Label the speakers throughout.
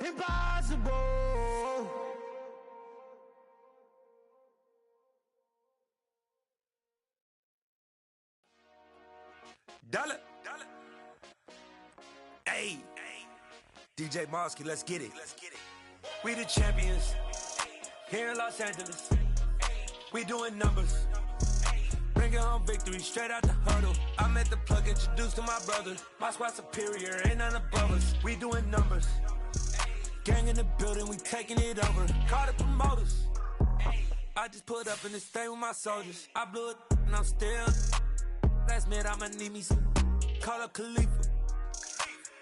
Speaker 1: impossible. Dollar. Hey, DJ Mosky, let's get it. We the champions here in Los Angeles. We doing numbers. Bringing home victory straight out the huddle. I met the plug, introduced to my brother. My squad superior, ain't none above us. We doing numbers. Gang in the building, we taking it over. Call the promoters. I just put up in this thing with my soldiers. I blew it and I'm still. Last minute I'ma need me some. Call up Khalifa.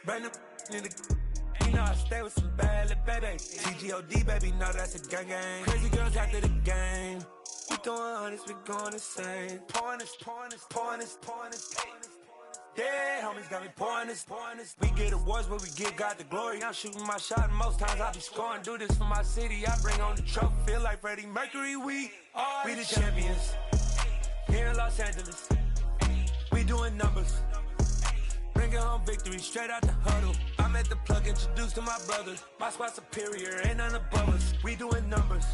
Speaker 1: Bring them in the. You know I stay with some bad little baby. TGOD baby, no that's a gang gang. Crazy girls after the game. We throwing hundreds, we going insane. Pouring this. Yeah, homies got me pouring this. We get awards, but we give God the glory. I'm shooting my shot, and most times I be scoring. Do this for my city, I bring on the trophy. Feel like Freddie Mercury, we the champions. Here in Los Angeles, we doing numbers. Bringing home victory straight out the huddle. I met the plug, introduced to my brother. My squad superior, ain't none above us. We doing numbers.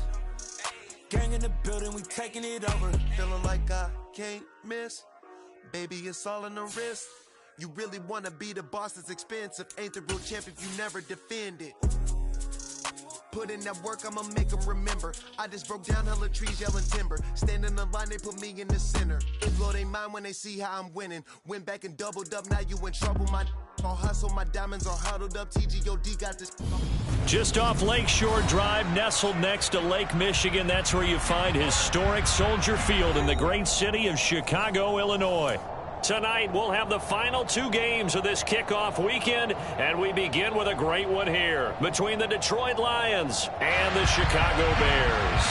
Speaker 1: Gang in the building, we taking it over.
Speaker 2: Feeling like I can't miss. Baby, it's all in the wrist. You really wanna be the boss, it's expensive. Ain't the real champ if you never defend it. Put in that work, I'ma make them remember. I just broke down hella trees, yelling timber. Stand in the line, they put me in the center. It blow they mind when they see how I'm winning. Went back and doubled up, now you in trouble. My all hustle, my diamonds are huddled up. TGOD got this.
Speaker 3: Just off Lakeshore Drive, nestled next to Lake Michigan. That's where you find historic Soldier Field in the great city of Chicago, Illinois. Tonight, we'll have the final two games of this kickoff weekend, and we begin with a great one here between the Detroit Lions and the Chicago Bears.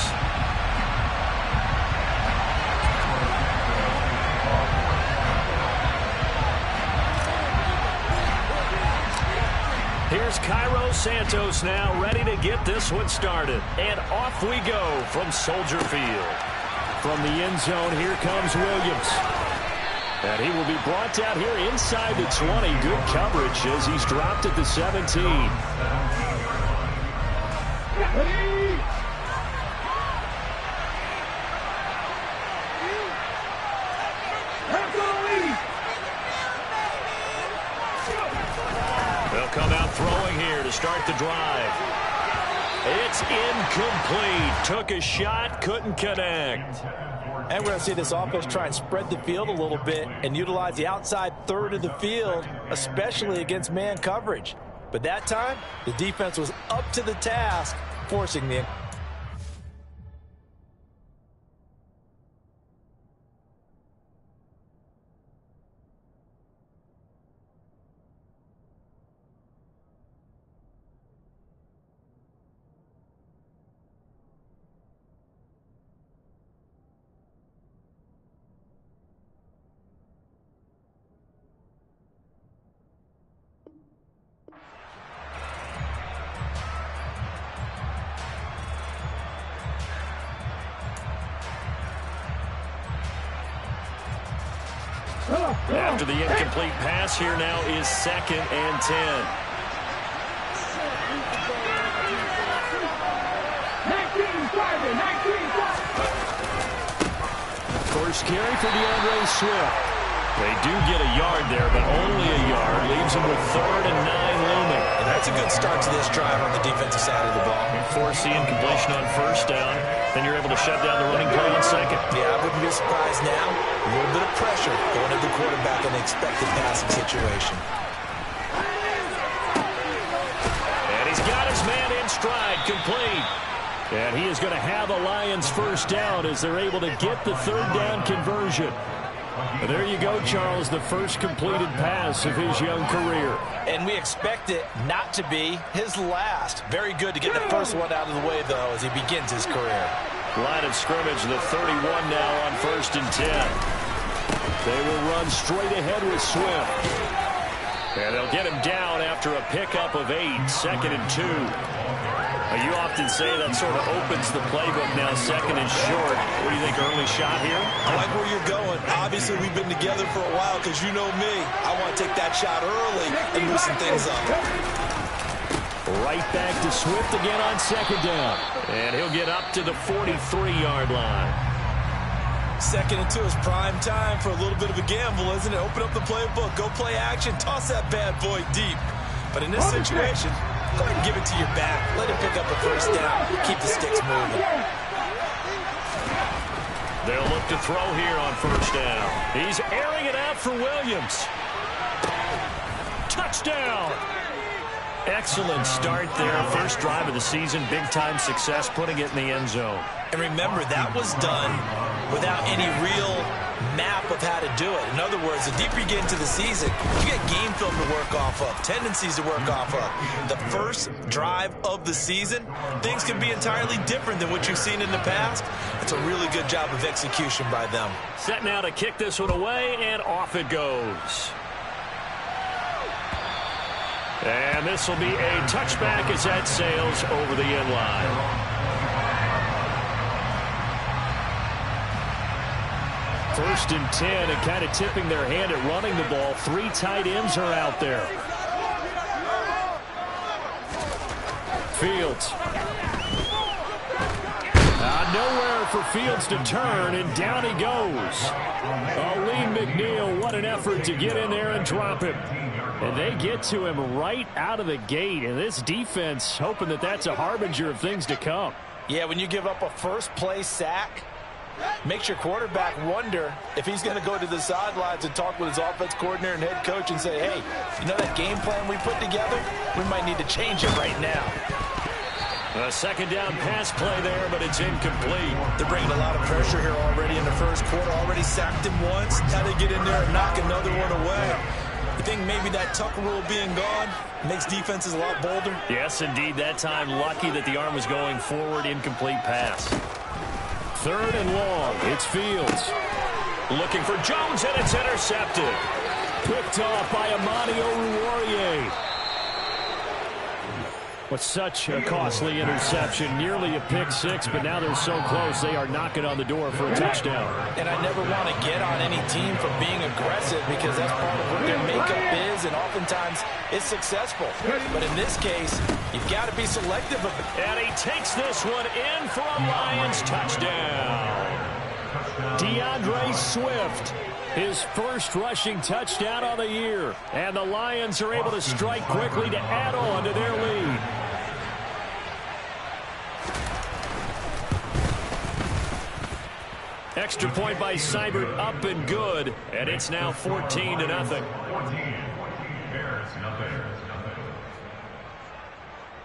Speaker 3: Here's Cairo Santos now, ready to get this one started. And off we go from Soldier Field. From the end zone, here comes Williams. And he will be brought down here inside the 20. Good coverage as he's dropped at the 17. They'll come out throwing here to start the drive. It's incomplete. Took a shot, couldn't connect.
Speaker 4: And we're going to see this offense try and spread the field a little bit and utilize the outside third of the field, especially against man coverage. But that time, the defense was up to the task, forcing the...
Speaker 3: After the incomplete pass, here now is 2nd and 10. First carry for DeAndre Swift. They do get a yard there, but only a yard. Leaves them with 3rd and 9 looming.
Speaker 4: And that's a good start to this drive on the defensive side of the ball.
Speaker 3: Force the incompletion on 1st down. Then you're able to shut down the running play on 2nd.
Speaker 4: Yeah, I wouldn't be surprised now. A little bit of pressure going at the quarterback in an expected passing situation.
Speaker 3: And he's got his man in stride, complete. And he is going to have a Lions 1st down as they're able to get the 3rd down conversion. And there you go, Charles, the first completed pass of his young career.
Speaker 4: And we expect it not to be his last. Very good to get the first one out of the way, though, as he begins his career.
Speaker 3: Line of scrimmage, the 31 now on 1st and 10. They will run straight ahead with Swift. And they'll get him down after a pickup of 8, 2nd and 2. You often say that sort of opens the playbook now, 2nd and short. What do you think, early shot here?
Speaker 5: I like where you're going. Obviously, we've been together for a while because you know me. I want to take that shot early and loosen things up.
Speaker 3: Right back to Swift again on second down. And he'll get up to the 43-yard line.
Speaker 5: Second into his prime time for a little bit of a gamble, isn't it? Open up the playbook, go play action, toss that bad boy deep. But in this situation, go ahead and give it to your back. Let him pick up a first down. Keep the sticks moving.
Speaker 3: They'll look to throw here on first down. He's airing it out for Williams. Touchdown! Excellent start there. First drive of the season. Big-time success, putting it in the end zone.
Speaker 5: And remember, that was done without any real map of how to do it. In other words, the deeper you get into the season, you get game film to work off of, tendencies to work off of. The first drive of the season, things can be entirely different than what you've seen in the past. It's a really good job of execution by them.
Speaker 3: Set now to kick this one away, and off it goes. And this will be a touchback as that sails over the end line. First and 10, and kind of tipping their hand at running the ball. 3 tight ends are out there. Fields. Nowhere for Fields to turn, and down he goes. Aleem McNeil, what an effort to get in there and drop him. And they get to him right out of the gate, and this defense hoping that that's a harbinger of things to come.
Speaker 4: Yeah, when you give up a first-play sack, makes your quarterback wonder if he's going to go to the sidelines and talk with his offense coordinator and head coach and say, hey, you know that game plan we put together? We might need to change it right now.
Speaker 3: A second down pass play there, but it's incomplete.
Speaker 5: They're bringing a lot of pressure here already in the first quarter. Already sacked him once. Now they get in there and knock another one away. You think maybe that Tucker rule being gone makes defenses a lot bolder?
Speaker 3: Yes, indeed. That time lucky that the arm was going forward. Incomplete pass. Third and long. It's Fields. Looking for Jones, and it's intercepted. Picked off by Amani Oruwariye. With such a costly interception, nearly a pick six, but now they're so close they are knocking on the door for a touchdown.
Speaker 4: And I never want to get on any team for being aggressive because that's part of what their makeup is, and oftentimes it's successful. But in this case, you've got to be selective.
Speaker 3: And he takes this one in for a Lions touchdown. DeAndre Swift, his first rushing touchdown of the year. And the Lions are able to strike quickly to add on to their lead. Extra point by Seibert, up and good. And it's now 14-0.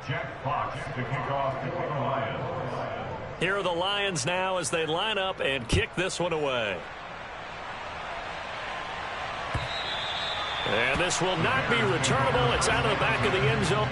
Speaker 6: Jack Fox to kick off the Lions.
Speaker 3: Here are the Lions now as they line up and kick this one away. And this will not be returnable. It's out of the back of the end zone.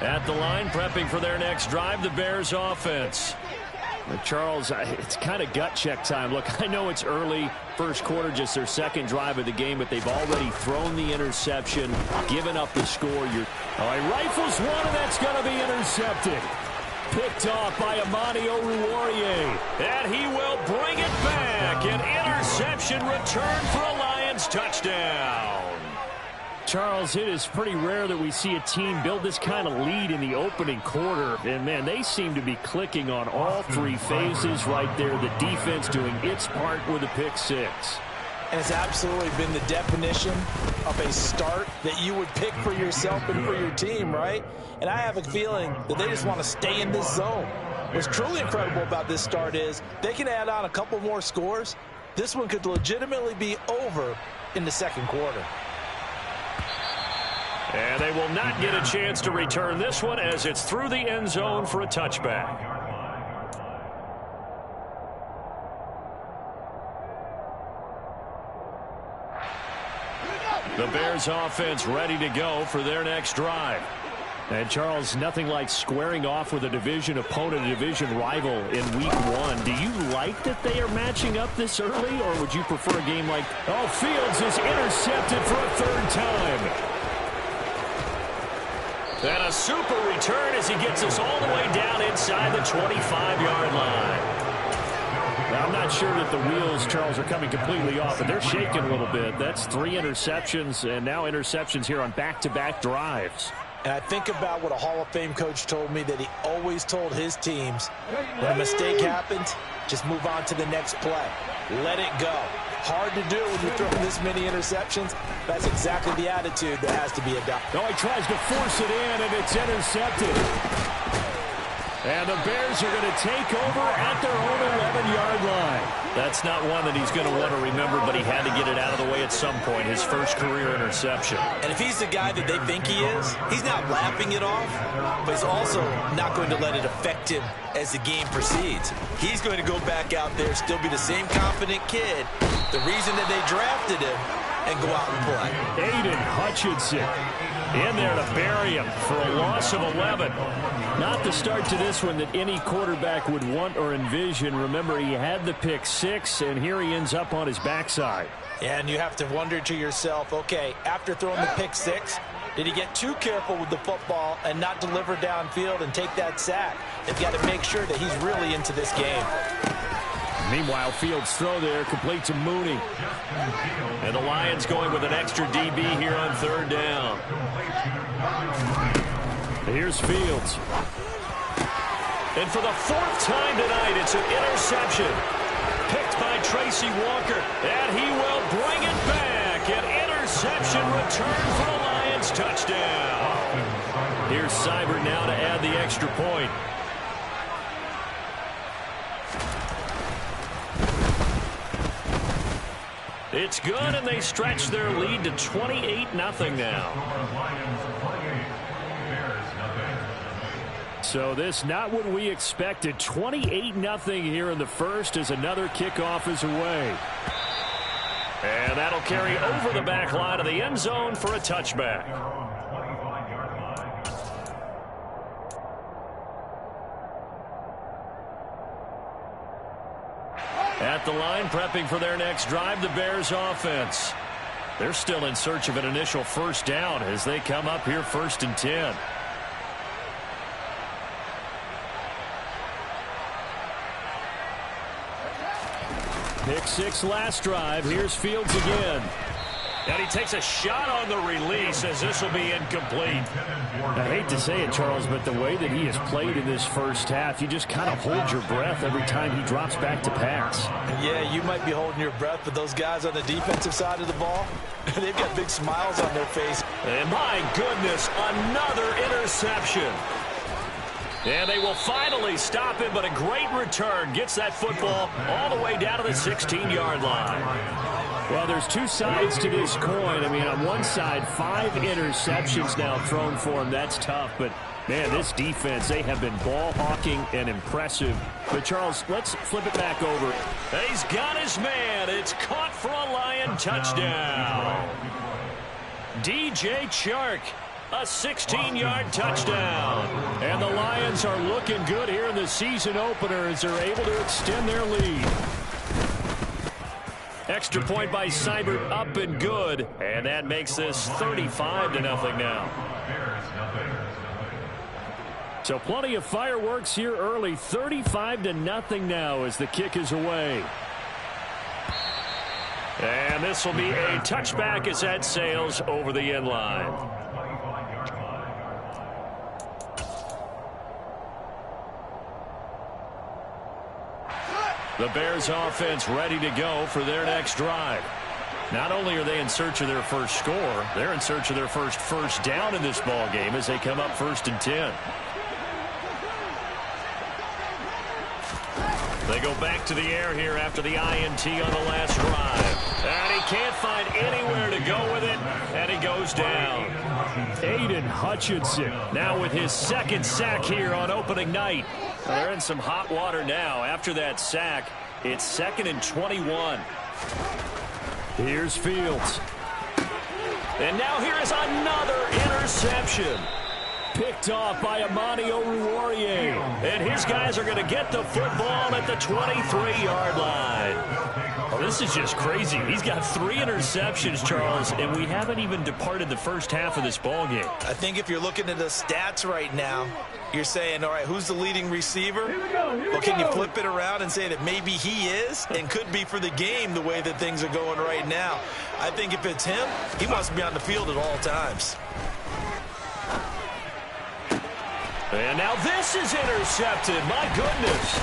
Speaker 3: At the line, prepping for their next drive, the Bears offense. Charles, it's kind of gut check time. Look, I know it's early, first quarter, just their second drive of the game, but they've already thrown the interception, given up the score. He rifles one, and that's going to be intercepted. Picked off by Amani Oruwariye, and he will bring it back. An interception return for a Lions touchdown. Charles, it is pretty rare that we see a team build this kind of lead in the opening quarter. And, man, they seem to be clicking on all three phases right there. The defense doing its part with a pick six.
Speaker 4: And it's absolutely been the definition of a start that you would pick for yourself and for your team, right? And I have a feeling that they just want to stay in this zone. What's truly incredible about this start is they can add on a couple more scores. This one could legitimately be over in the second quarter.
Speaker 3: And they will not get a chance to return this one as it's through the end zone for a touchback. The Bears offense ready to go for their next drive. And Charles, nothing like squaring off with a division opponent, a division rival in week one. Do you like that they are matching up this early, or would you prefer a game like, Fields is intercepted for a third time. And a super return as he gets us all the way down inside the 25-yard line. Now, I'm not sure that the wheels, Charles, are coming completely off, but they're shaking a little bit. That's 3 interceptions, and now interceptions here on back-to-back drives.
Speaker 4: And I think about what a Hall of Fame coach told me that he always told his teams, when a mistake happens, just move on to the next play. Let it go. Hard to do when you're throwing this many interceptions. That's exactly the attitude that has to be adopted.
Speaker 3: No, he tries to force it in, and it's intercepted. And the Bears are going to take over at their own 11-yard line. That's not one that he's going to want to remember, but he had to get it out of the way at some point, his first career interception.
Speaker 5: And if he's the guy that they think he is, he's not laughing it off, but he's also not going to let it affect him as the game proceeds. He's going to go back out there, still be the same confident kid, the reason that they drafted him, and go out and play.
Speaker 3: Aiden Hutchinson in there to bury him for a loss of 11. Not the start to this one that any quarterback would want or envision. Remember, he had the pick six, and here he ends up on his backside.
Speaker 4: And you have to wonder to yourself, okay, after throwing the pick six, did he get too careful with the football and not deliver downfield and take that sack? They've got to make sure that he's really into this game.
Speaker 3: Meanwhile, Fields' throw there complete to Mooney. And the Lions going with an extra DB here on third down. Here's Fields. And for the 4th time tonight, it's an interception. Picked by Tracy Walker. And he will bring it back. An interception return for the Lions touchdown. Here's Seibert now to add the extra point. It's good, and they stretch their lead to 28-0 now. So this not what we expected. 28-0 here in the first as another kickoff is away. And that'll carry over the back line of the end zone for a touchback. At the line, prepping for their next drive, the Bears offense. They're still in search of an initial first down as they come up here 1st and 10. Pick six last drive. Here's Fields again. And he takes a shot on the release as this will be incomplete. I hate to say it, Charles, but the way that he has played in this first half, you just kind of hold your breath every time he drops back to pass.
Speaker 4: Yeah, you might be holding your breath, but those guys on the defensive side of the ball, they've got big smiles on their face.
Speaker 3: And my goodness, another interception. And they will finally stop him, but a great return gets that football all the way down to the 16-yard line. Well, there's two sides to this coin. I mean, on one side, 5 interceptions now thrown for him. That's tough. But Man, this defense, they have been ball hawking and impressive. But, Charles, let's flip it back over. He's got his man. It's caught for a Lion touchdown. DJ Chark, a 16-yard touchdown. And the Lions are looking good here in the season opener as they're able to extend their lead. Extra point by Seibert, up and good. And that makes this 35-0 now. So plenty of fireworks here early. 35-0 now as the kick is away. And this will be a touchback as that sails over the end line. The Bears offense ready to go for their next drive. Not only are they in search of their first score, they're in search of their first down in this ball game as they come up 1st and 10. They go back to the air here after the INT on the last drive. And he can't find anywhere to go with it, and he goes down. Aiden Hutchinson now with his 2nd sack here on opening night. Well, they're in some hot water now. After that sack, it's 2nd and 21. Here's Fields. And now here is another interception. Picked off by Amani Oruwariye. And his guys are going to get the football at the 23-yard line. Oh, this is just crazy. He's got 3 interceptions, Charles, and we haven't even departed the first half of this ball game.
Speaker 5: I think if you're looking at the stats right now, you're saying, all right, who's the leading receiver? Well, can you flip it around and say that maybe he is and could be for the game the way that things are going right now? I think if it's him, he must be on the field at all times.
Speaker 3: And now this is intercepted. My goodness.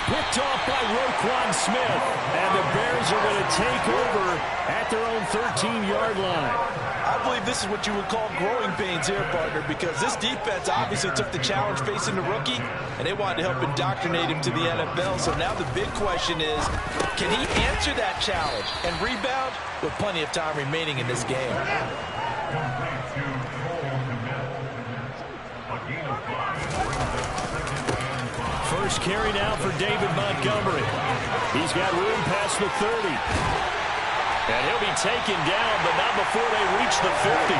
Speaker 3: Picked off by Roquan Smith. And the Bears are going to take over at their own 13-yard line.
Speaker 5: I believe this is what you would call growing pains here, partner, because this defense obviously took the challenge facing the rookie, and they wanted to help indoctrinate him to the NFL. So now the big question is, can he answer that challenge and rebound with plenty of time remaining in this game?
Speaker 3: First carry now for David Montgomery. He's got room past the 30. And he'll be taken down, but not before they reach the 50.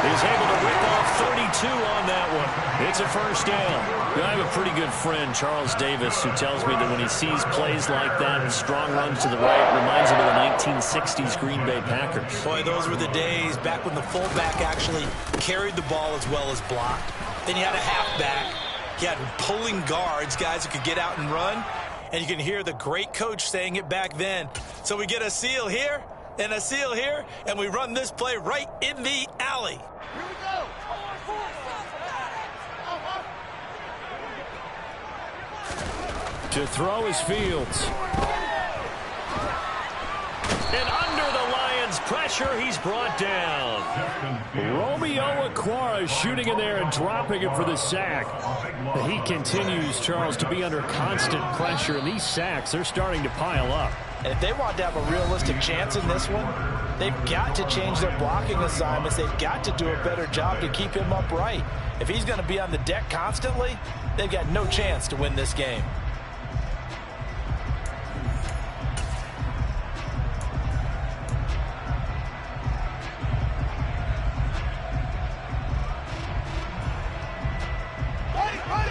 Speaker 3: He's able to rip off 32 on that one. It's a first down. I have a pretty good friend, Charles Davis, who tells me that when he sees plays like that, strong runs to the right, reminds him of the 1960s Green Bay Packers.
Speaker 5: Boy, those were the days back when the fullback actually carried the ball as well as blocked. Then you had a halfback. You had pulling guards, guys who could get out and run. And you can hear the great coach saying it back then. So we get a seal here and a seal here, and we run this play right in the alley. Here we go.
Speaker 3: To throw is Fields. And under the Lions' pressure, he's brought down. Romeo Okwara shooting in there and dropping it for the sack. He continues, Charles, to be under constant pressure, and these sacks, they're starting to pile up.
Speaker 4: And if they want to have a realistic chance in this one, they've got to change their blocking assignments. They've got to do a better job to keep him upright. If he's going to be on the deck constantly, they've got no chance to win this game.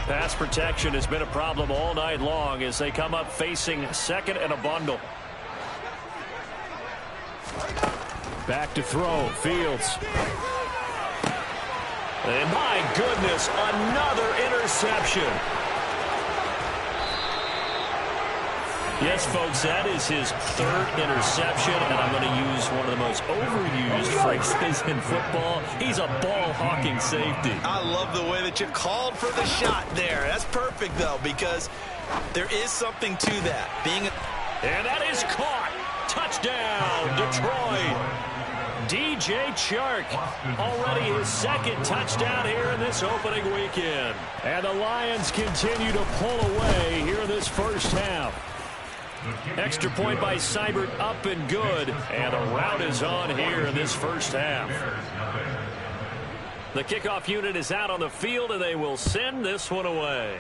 Speaker 3: Pass protection has been a problem all night long as they come up facing 2nd and a bundle. Back to throw, Fields. And my goodness, another interception. Yes, folks, that is his 3rd interception, and I'm going to use one of the most overused phrases in football. He's a ball-hawking safety.
Speaker 5: I love the way that you called for the shot there. That's perfect, though, because there is something to that.
Speaker 3: And that is caught. Touchdown, Detroit. DJ Chark, already his 2nd touchdown here in this opening weekend. And the Lions continue to pull away here in this first half. Extra point by Seibert, up and good. And the route is on here in this first half. The kickoff unit is out on the field, and they will send this one away.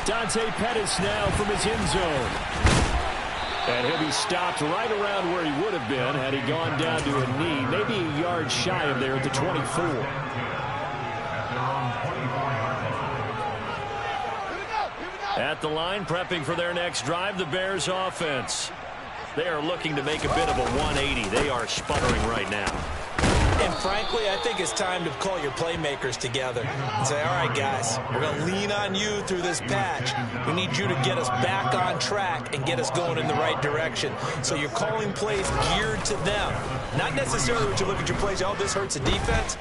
Speaker 7: Dante Pettis now from his end zone. And he'll be stopped right around where he would have been had he gone down to a knee, maybe a yard shy of there at the 24.
Speaker 3: At the line, prepping for their next drive, the Bears offense. They are looking to make a bit of a 180. They are sputtering right now.
Speaker 5: And frankly, I think it's time to call your playmakers together and say, all right, guys, we're going to lean on you through this patch. We need you to get us back on track and get us going in the right direction. So you're calling plays geared to them. Not necessarily what you look at your plays, oh, this hurts the defense.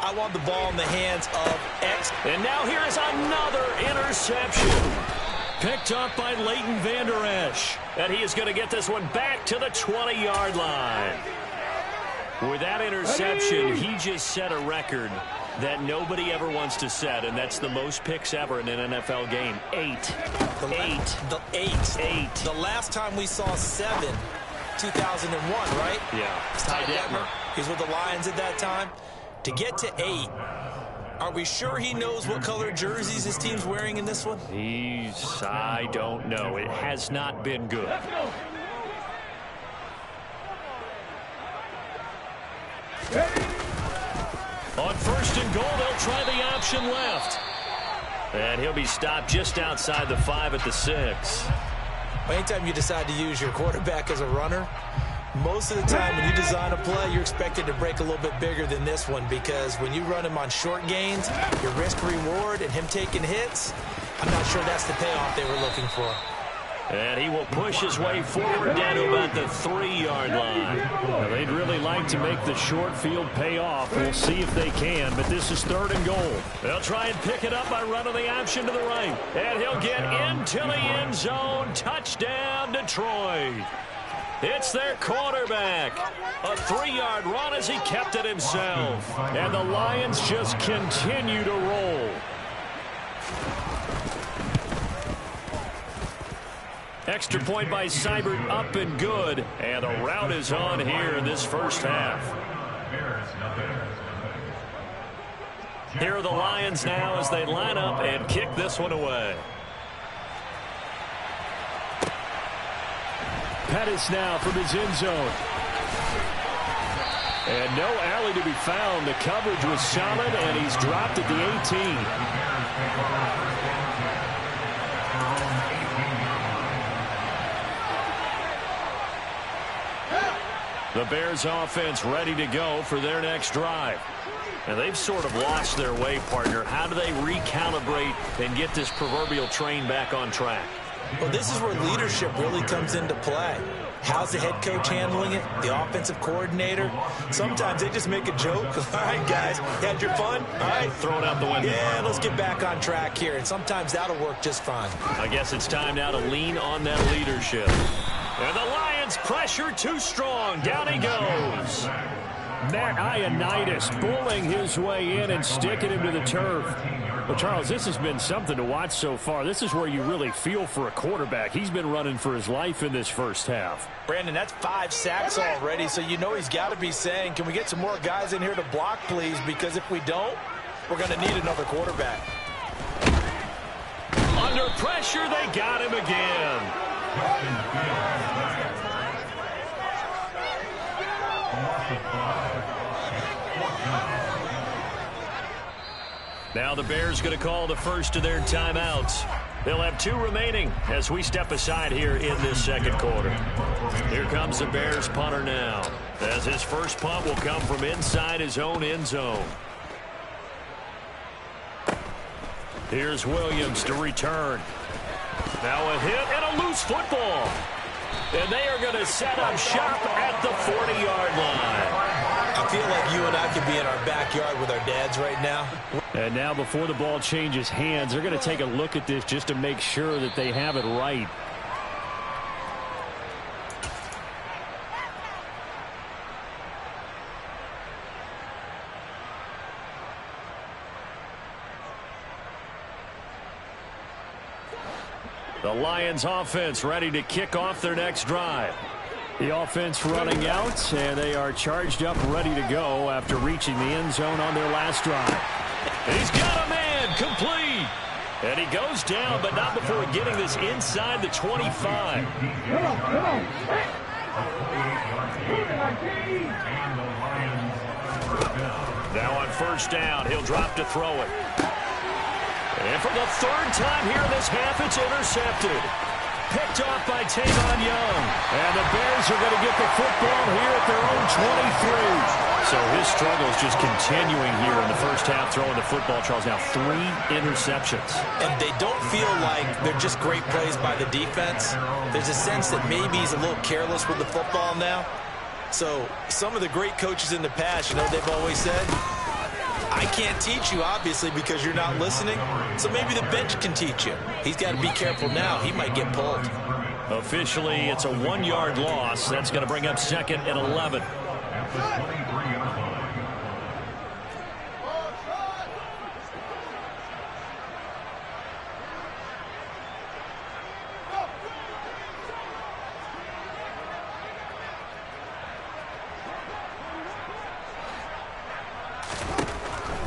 Speaker 5: I want the ball in the hands of X.
Speaker 3: And now here is another interception. Picked up by Leighton Vander Esch. And he is going to get this one back to the 20-yard line. With that interception, he just set a record that nobody ever wants to set, and that's the most picks ever in an NFL game. 8.
Speaker 5: The last time we saw 7, 2001, right?
Speaker 3: Yeah.
Speaker 5: Ty Detmer. He's with the Lions at that time. To get to 8, are we sure he knows what color jerseys his team's wearing in this one?
Speaker 3: I don't know. It has not been good. On first and goal, they'll try the option left. And he'll be stopped just outside the 5 at the 6.
Speaker 5: Anytime you decide to use your quarterback as a runner, most of the time when you design a play, you're expected to break a little bit bigger than this one, because when you run him on short gains, your risk-reward and him taking hits, I'm not sure that's the payoff they were looking for.
Speaker 3: And he will push his way forward down to about the 3-yard line.
Speaker 7: Now, they'd really like to make the short field pay off. We'll see if they can, but this is 3rd and goal.
Speaker 3: They'll try and pick it up by running the option to the right. And he'll get into the end zone. Touchdown, Detroit. It's their quarterback. A 3-yard run as he kept it himself.
Speaker 7: And the Lions just continue to roll.
Speaker 3: Extra point by Seibert, up and good. And a rout is on here in this first half. Here are the Lions now as they line up and kick this one away.
Speaker 7: Pettis now from his end zone. And no alley to be found. The coverage was solid, and he's dropped at the 18.
Speaker 3: The Bears offense ready to go for their next drive. And they've sort of lost their way, partner. How do they recalibrate and get this proverbial train back on track?
Speaker 5: Well, this is where leadership really comes into play. How's the head coach handling it? The offensive coordinator? Sometimes they just make a joke. All right, guys, you had your fun? All right.
Speaker 3: Throw it out the window.
Speaker 5: Yeah, let's get back on track here. And sometimes that'll work just fine.
Speaker 3: I guess it's time now to lean on that leadership. And the Lions pressure too strong. Down he goes.
Speaker 7: Matt Ioannidis bullying his way in and sticking him to the turf. Well, Charles, this has been something to watch so far. This is where you really feel for a quarterback. He's been running for his life in this first half.
Speaker 5: Brandon, that's 5 sacks already, so you know he's got to be saying, can we get some more guys in here to block, please? Because if we don't, we're going to need another quarterback.
Speaker 3: Under pressure, they got him again. Now the Bears going to call the first of their timeouts. They'll have 2 remaining as we step aside here in this second quarter. Here comes the Bears punter now, as his first punt will come from inside his own end zone. Here's Williams to return. Now a hit and a loose football. And they are going to set up shop at the 40-yard line.
Speaker 5: I feel like you and I could be in our backyard with our dads right now.
Speaker 7: And now before the ball changes hands, they're going to take a look at this just to make sure that they have it right. The Lions offense ready to kick off their next drive. The offense running out, and they are charged up, ready to go after reaching the end zone on their last drive. He's got a man, complete. And he goes down, but not before getting this inside the 25. Now on first down, he'll drop to throw it. And for the third time here in this half, it's intercepted. Picked off by Tavon Young. And the Bears are going to get the football here at their own 23. So his struggle is just continuing here in the first half, throwing the football. Charles, now 3 interceptions.
Speaker 5: And they don't feel like they're just great plays by the defense. There's a sense that maybe he's a little careless with the football now. So some of the great coaches in the past, you know, they've always said, I can't teach you, obviously, because you're not listening. So maybe the bench can teach you. He's got to be careful now. He might get pulled.
Speaker 7: Officially, it's a 1-yard loss. That's going to bring up 2nd and 11.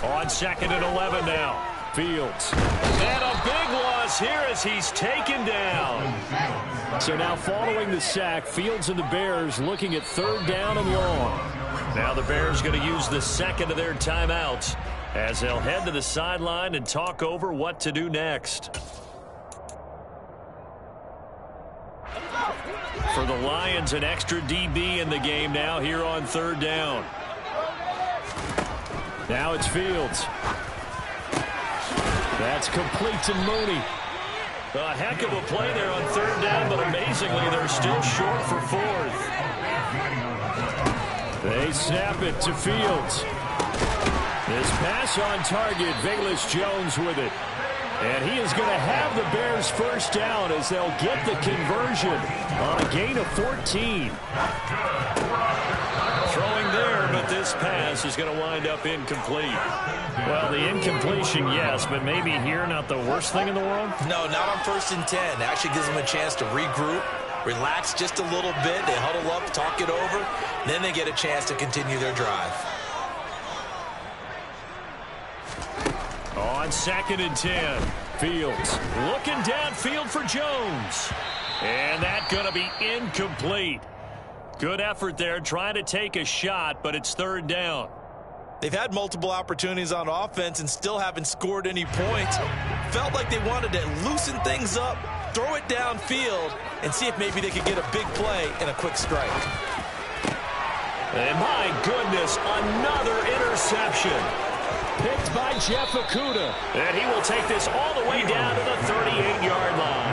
Speaker 7: On 2nd and 11 now. Fields. And a big loss here as he's taken down. So now following the sack, Fields and the Bears looking at 3rd down and long. Now the Bears going to use the second of their timeouts as they'll head to the sideline and talk over what to do next. For the Lions, an extra DB in the game now here on 3rd down. Now it's Fields. That's complete to Mooney. A heck of a play there on 3rd down, but amazingly, they're still short for 4th. They snap it to Fields. This pass on target, Velus-Jones with it. And he is going to have the Bears first down as they'll get the conversion on a gain of 14. Throwing there, but this pass is going to wind up incomplete. Well, the incompletion, yes, but maybe here not the worst thing in the world?
Speaker 5: No, not on 1st and 10. It actually gives them a chance to regroup, relax just a little bit. They huddle up, talk it over, then they get a chance to continue their drive.
Speaker 7: On 2nd and 10, Fields looking downfield for Jones. And that's going to be incomplete. Good effort there, trying to take a shot, but it's 3rd down.
Speaker 5: They've had multiple opportunities on offense and still haven't scored any points. Felt like they wanted to loosen things up, throw it downfield, and see if maybe they could get a big play and a quick strike.
Speaker 7: And my goodness, another interception. Picked by Jeff Okudah. And he will take this all the way down to the 38-yard line.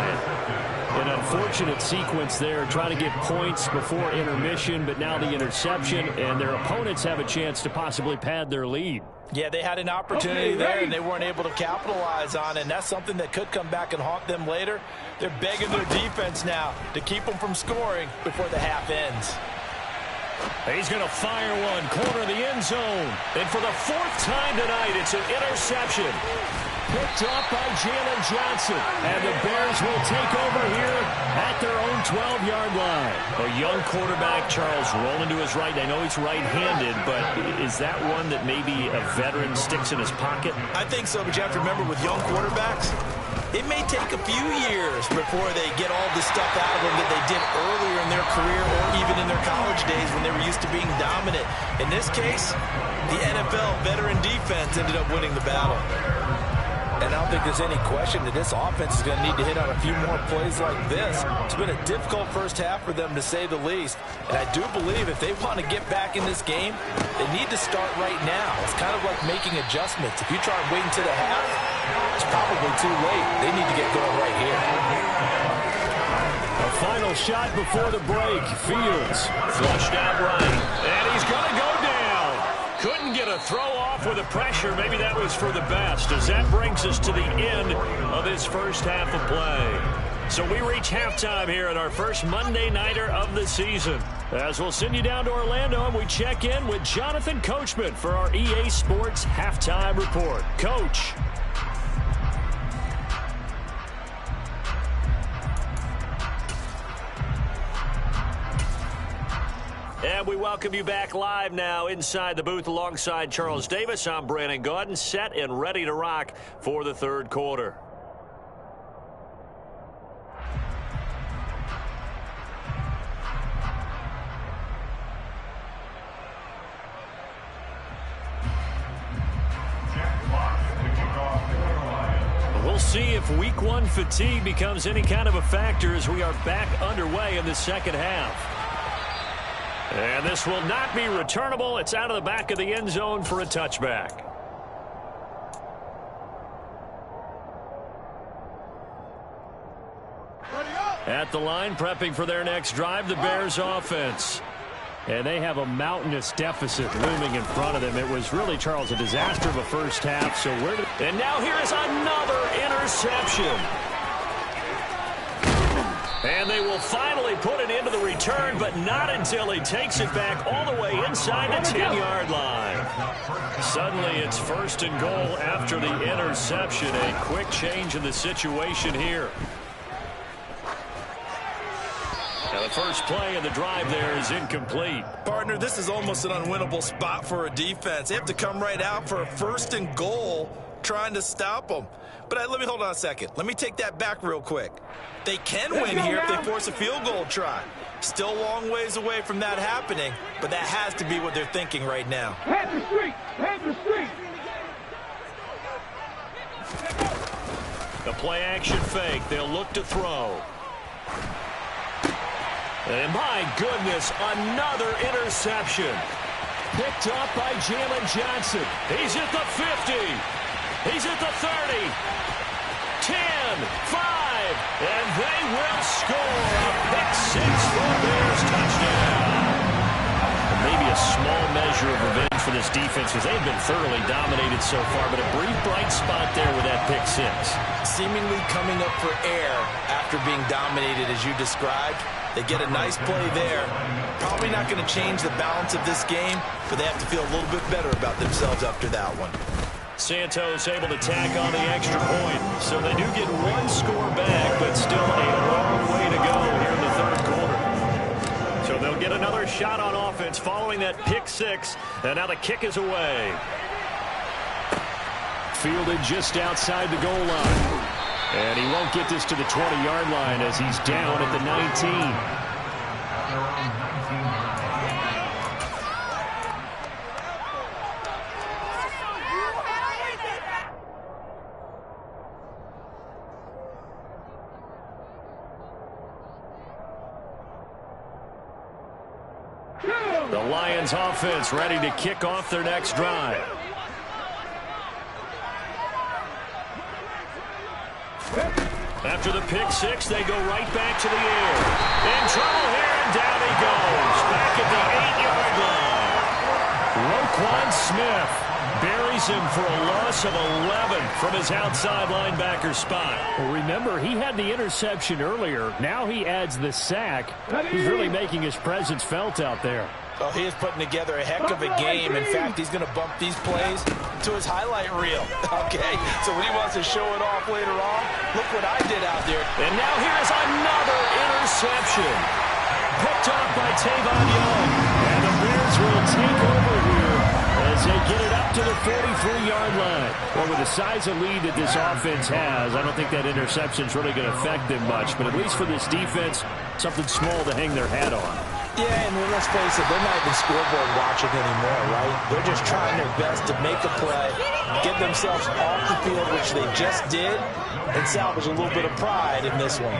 Speaker 7: An unfortunate sequence there, trying to get points before intermission, but now the interception, and their opponents have a chance to possibly pad their lead.
Speaker 4: Yeah, they had an opportunity there, and they weren't able to capitalize on it, and that's something that could come back and haunt them later. They're begging their defense now to keep them from scoring before the half ends.
Speaker 7: He's going to fire one, corner of the end zone. And for the 4th time tonight, it's an interception. Picked up by Jalen Johnson. And the Bears will take over here at their own 12-yard line. A young quarterback, Charles, rolling to his right. I know he's right-handed, but is that one that maybe a veteran sticks in his pocket?
Speaker 5: I think so, but you have to remember with young quarterbacks, it may take a few years before they get all the stuff out of them that they did earlier in their career or even in their college days when they were used to being dominant. In this case, the NFL veteran defense ended up winning the battle.
Speaker 4: And I don't think there's any question that this offense is going to need to hit on a few more plays like this. It's been a difficult first half for them, to say the least. And I do believe if they want to get back in this game, they need to start right now. It's kind of like making adjustments. If you try waiting to the half, it's probably too late. They need to get going right here.
Speaker 7: A final shot before the break. Fields flushed out right. And he's going to go down. Couldn't get a throw off with the pressure. Maybe that was for the best, as that brings us to the end of this first half of play. So we reach halftime here at our first Monday Nighter of the season. As we'll send you down to Orlando and we check in with Jonathan Coachman for our EA Sports Halftime Report. Coach.
Speaker 3: we welcome you back live now inside the booth alongside Charles Davis. I'm Brandon Gaudin, set and ready to rock for the third quarter. We'll see if week one fatigue becomes any kind of a factor as we are back underway in the second half. And this will not be returnable. It's out of the back of the end zone for a touchback. At the line, prepping for their next drive, the Bears offense. And they have a mountainous deficit looming in front of them. It was really, Charles, a disaster of a first half. So and now here is another interception. And they will finally put it into the return, but not until he takes it back all the way inside the 10-yard line. Suddenly it's first and goal after the interception. A quick change in the situation here. Now the first play of the drive there is incomplete.
Speaker 5: Partner, this is almost an unwinnable spot for a defense. They have to come right out for a first and goal trying to stop them. But let me hold on a second. Let me take that back real quick. They can win here if they force a field goal try. Still a long ways away from that happening, but that has to be what they're thinking right now.
Speaker 6: Head the street! Head the street!
Speaker 3: The play action fake. They'll look to throw. And my goodness, another interception. Picked up by Jalen Johnson. He's at the 50. He's at the 30. 10, 5, and they will score a pick six for the Bears touchdown. Maybe a small measure of revenge for this defense because they've been thoroughly dominated so far, but a brief bright spot there with that pick six.
Speaker 5: Seemingly coming up for air after being dominated as you described. They get a nice play there. Probably not going to change the balance of this game, but they have to feel a little bit better about themselves after that one.
Speaker 3: Santos able to tack on the extra point. So they do get one score back, but still a long way to go here in the third quarter. So they'll get another shot on offense following that pick six, and now the kick is away. Fielded just outside the goal line. And he won't get this to the 20-yard line as he's down at the 19. The Lions offense ready to kick off their next drive. After the pick six, they go right back to the air. In trouble here, and down he goes. Back at the 8-yard line. Roquan Smith buries him for a loss of 11 from his outside linebacker spot.
Speaker 7: Well, remember, he had the interception earlier. Now he adds the sack. He's really making his presence felt out there.
Speaker 5: Oh, he is putting together a heck of a game. In fact, he's going to bump these plays to his highlight reel. Okay, so when he wants to show it off later on, look what I did out there.
Speaker 3: And now here's another interception. Picked off by Tavon Young. And the Bears will take over here as they get it up to the 43-yard line.
Speaker 7: Well, with the size of lead that this offense has, I don't think that interception is really going to affect them much. But at least for this defense, something small to hang their hat on.
Speaker 5: Yeah, and let's face it, they're not even scoreboard watching anymore, right? They're just trying their best to make a play, get themselves off the field, which they just did, and salvage a little bit of pride in this one.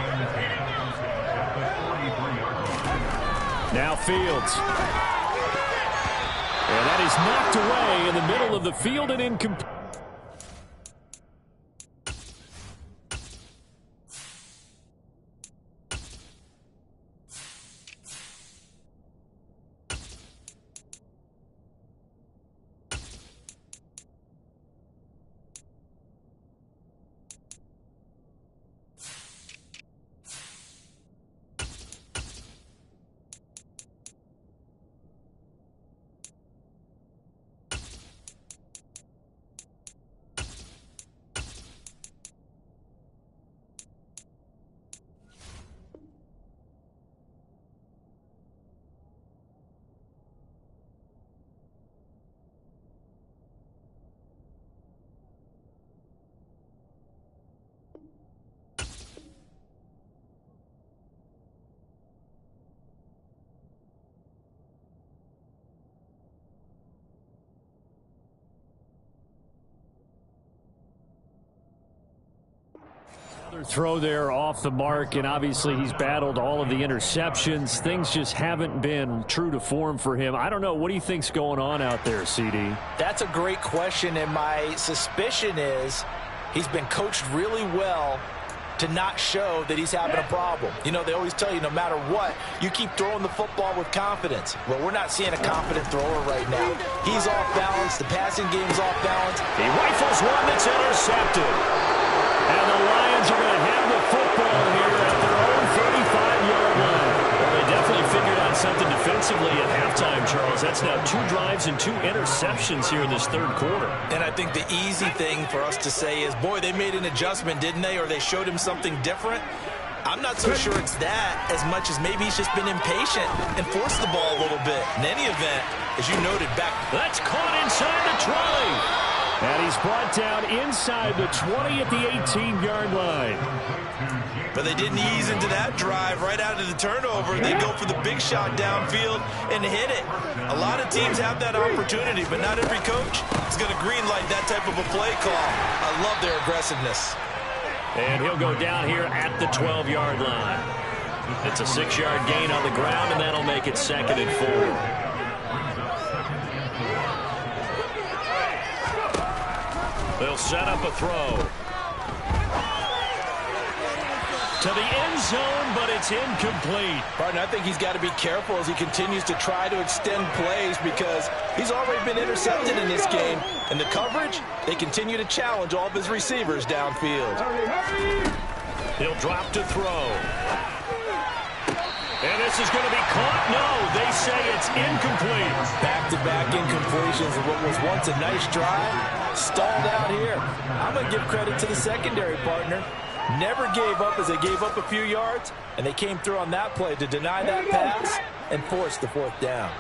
Speaker 7: Now Fields. And that is knocked away in the middle of the field and incomplete. Throw there off the mark, and obviously he's battled all of the interceptions. Things just haven't been true to form for him. I don't know. What do you think's going on out there, CD?
Speaker 4: That's a great question, and my suspicion is he's been coached really well to not show that he's having a problem. You know, they always tell you no matter what, you keep throwing the football with confidence. Well, we're not seeing a confident thrower right now. He's off balance. The passing game's off balance.
Speaker 7: He rifles one that's intercepted. And the Lions are going to have the football here at their own 35-yard line. Well, they definitely figured out something defensively at halftime, Charles. That's now 2 drives and 2 interceptions here in this third quarter.
Speaker 5: And I think the easy thing for us to say is, boy, they made an adjustment, didn't they? Or they showed him something different. I'm not so sure it's that as much as maybe he's just been impatient and forced the ball a little bit. In any event, as you noted back.
Speaker 7: That's caught inside the 20. And he's brought down inside the 20 at the 18-yard line.
Speaker 5: But they didn't ease into that drive right out of the turnover. They go for the big shot downfield and hit it. A lot of teams have that opportunity, but not every coach is going to greenlight that type of a play call. I love their aggressiveness.
Speaker 7: And he'll go down here at the 12-yard line. It's a 6-yard gain on the ground, and that'll make it 2nd and 4. They'll set up a throw to the end zone, but it's incomplete.
Speaker 4: Partner, I think he's got to be careful as he continues to try to extend plays because he's already been intercepted in this game. And the coverage, they continue to challenge all of his receivers downfield.
Speaker 7: He'll drop to throw. And this is going to be caught. No, they say it's incomplete.
Speaker 4: Back-to-back incompletions of what was once a nice drive. Stalled out here. I'm going to give credit to the secondary, partner. Never gave up as they gave up a few yards, and they came through on that play to deny that pass and force the 4th down.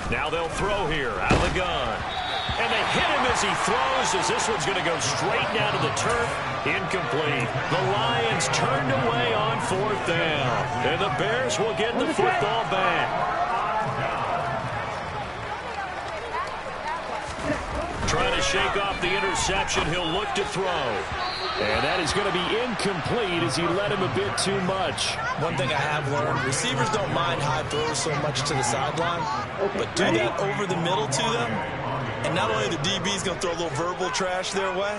Speaker 7: Now they'll throw here out of the gun. And they hit him as he throws, as this one's going to go straight down to the turf. Incomplete. The Lions turned away on 4th down. And the Bears will get the football back. Trying to shake off the interception. He'll look to throw. And that is going to be incomplete as he led him a bit too much.
Speaker 5: One thing I have learned, receivers don't mind high throws so much to the sideline, but do that over the middle to them. And not only the DB's going to throw a little verbal trash their way,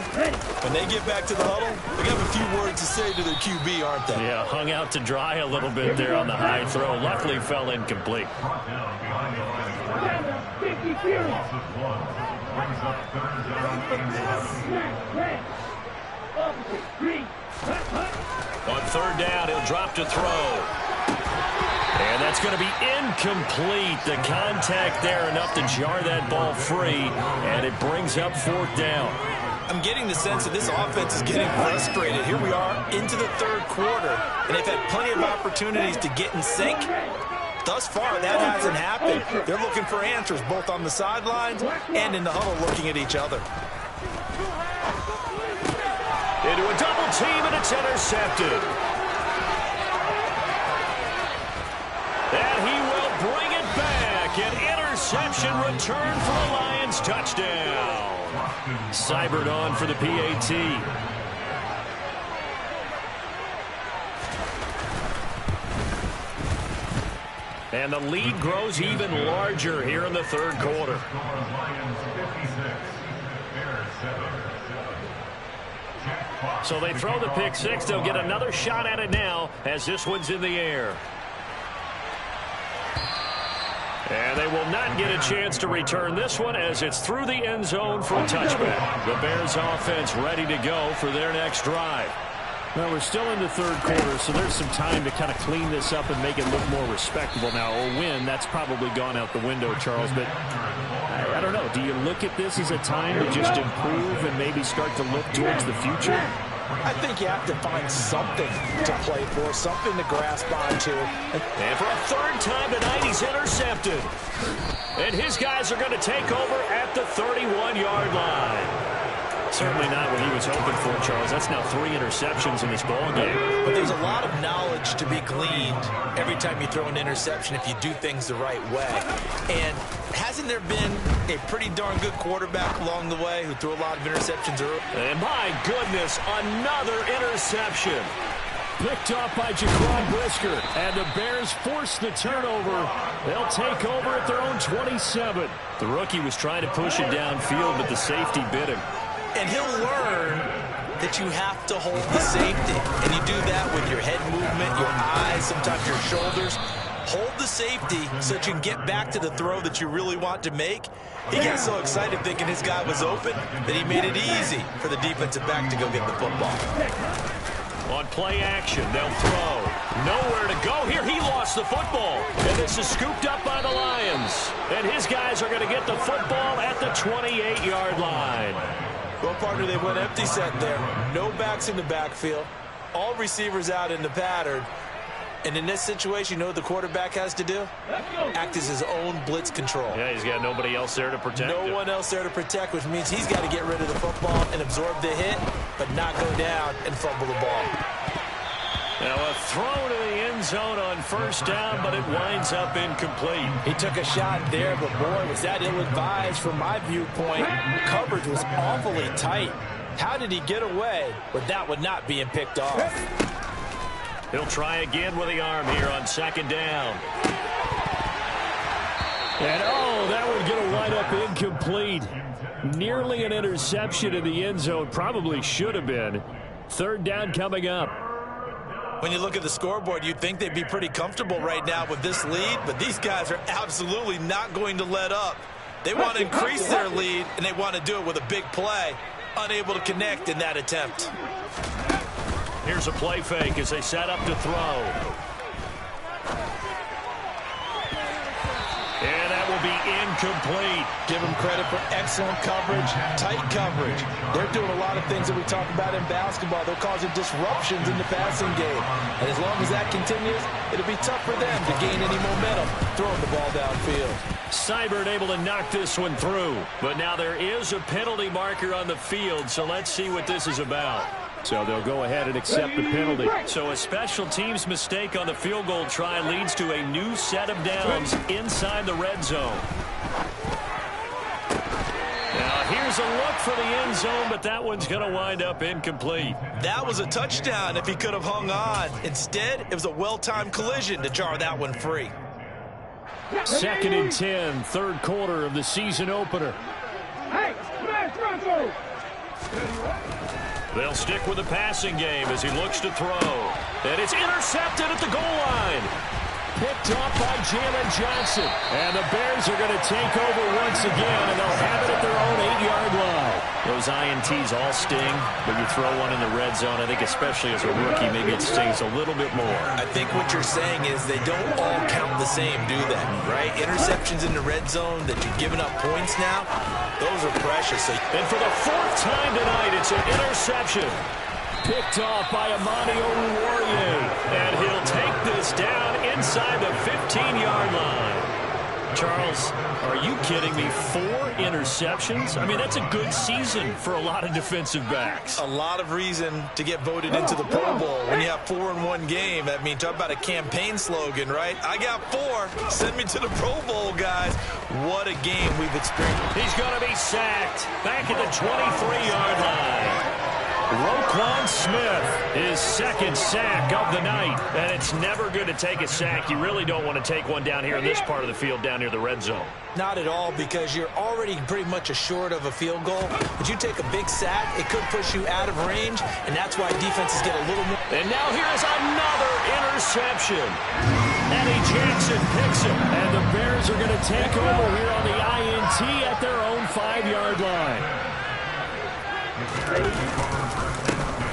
Speaker 5: when they get back to the huddle, they have a few words to say to their QB, aren't they?
Speaker 7: Yeah, hung out to dry a little bit there on the high throw. Luckily fell incomplete. On 3rd down, he'll drop to throw. And that's going to be incomplete. The contact there enough to jar that ball free, and it brings up 4th down.
Speaker 5: I'm getting the sense that this offense is getting frustrated. Here we are into the 3rd quarter, and they've had plenty of opportunities to get in sync. Thus far, that hasn't happened. They're looking for answers both on the sidelines and in the huddle looking at each other.
Speaker 7: Into a double team, and it's intercepted. And he will bring it back. An interception return for a Lions touchdown. Seibert on for the PAT. And the lead grows even larger here in the 3rd quarter. So they throw the pick 6. They'll get another shot at it now as this one's in the air. And they will not get a chance to return this one as it's through the end zone for a touchback. The Bears offense ready to go for their next drive. Well, we're still in the 3rd quarter, so there's some time to kind of clean this up and make it look more respectable now. A win, that's probably gone out the window, Charles, but I don't know. Do you look at this as a time to just improve and maybe start to look towards the future?
Speaker 4: I think you have to find something to play for, something to grasp onto.
Speaker 7: And for a 3rd time tonight, he's intercepted. And his guys are going to take over at the 31-yard line. Certainly not what he was hoping for, Charles. That's now 3 interceptions in this ball game.
Speaker 5: But there's a lot of knowledge to be gleaned every time you throw an interception if you do things the right way. And hasn't hasn't there been a pretty darn good quarterback along the way who threw a lot of interceptions early?
Speaker 3: And my goodness, another interception. Picked off by Jaquan Brisker, and the Bears force the turnover. They'll take over at their own 27. The rookie was trying to push it downfield, but the safety bit him.
Speaker 5: And he'll learn that you have to hold the safety. And you do that with your head movement, your eyes, sometimes your shoulders. Hold the safety so that you can get back to the throw that you really want to make. He got so excited thinking his guy was open that he made it easy for the defensive back to go get the football.
Speaker 3: On play action, they'll throw. Nowhere to go here. He lost the football. And this is scooped up by the Lions. And his guys are going to get the football at the 28-yard line.
Speaker 5: Well, partner, they went empty set there. No backs in the backfield. All receivers out in the pattern. And in this situation, you know what the quarterback has to do? Act as his own blitz control.
Speaker 3: Yeah, he's got nobody else there to protect him.
Speaker 5: No one else there to protect, which means he's got to get rid of the football and absorb the hit, but not go down and fumble the ball.
Speaker 3: Now a throw to the end zone on first down, but it winds up incomplete.
Speaker 4: He took a shot there, but boy, was that ill-advised from my viewpoint. Coverage was awfully tight. How did he get away with that one not being picked off?
Speaker 3: He'll try again with the arm here on second down. And oh, that one's going to wind up incomplete. Nearly an interception in the end zone. Probably should have been. Third down coming up.
Speaker 5: When you look at the scoreboard, you'd think they'd be pretty comfortable right now with this lead, but these guys are absolutely not going to let up. They want to increase their lead, and they want to do it with a big play. Unable to connect in that attempt.
Speaker 3: Here's a play fake as they set up to throw. And that will be incomplete.
Speaker 4: Give them credit for excellent coverage, tight coverage. They're doing a lot of things that we talk about in basketball. They're causing disruptions in the passing game. And as long as that continues, it'll be tough for them to gain any momentum throwing the ball downfield.
Speaker 3: Seibert able to knock this one through. But now there is a penalty marker on the field, so let's see what this is about. So they'll go ahead and accept the penalty. So a special teams mistake on the field goal try leads to a new set of downs inside the red zone. Now here's a look for the end zone, but that one's going to wind up incomplete.
Speaker 5: That was a touchdown if he could have hung on. Instead, it was a well-timed collision to jar that one free.
Speaker 3: 2nd and 10, third quarter of the season opener. They'll stick with the passing game as he looks to throw. And it's intercepted at the goal line. Picked off by Jalen Johnson. And the Bears are going to take over once again, and they'll have it at their own 8-yard line. Those INTs all sting, but you throw one in the red zone, I think especially as a rookie, maybe it stings a little bit more.
Speaker 5: I think what you're saying is they don't all count the same, do they? Right? Interceptions in the red zone that you're giving up points now, those are precious.
Speaker 3: And for the 4th time tonight, it's an interception. Picked off by Amani Oruwariye. And he'll take this down inside the 15-yard line. Charles, are you kidding me? 4 interceptions? I mean, that's a good season for a lot of defensive backs.
Speaker 5: A lot of reason to get voted into the Pro Bowl when you have 4 in one game. I mean, talk about a campaign slogan, right? I got 4. Send me to the Pro Bowl, guys. What a game we've experienced.
Speaker 3: He's going to be sacked back at the 23-yard line. Roquan Smith, his 2nd sack of the night. And it's never good to take a sack. You really don't want to take one down here in this part of the field, down near the red zone.
Speaker 5: Not at all, because you're already pretty much assured of a field goal. But you take a big sack, it could push you out of range, and that's why defenses get a little more.
Speaker 3: And now here's another interception. Eddie Jackson picks it, and the Bears are going to take over here on the INT at their own 5-yard line.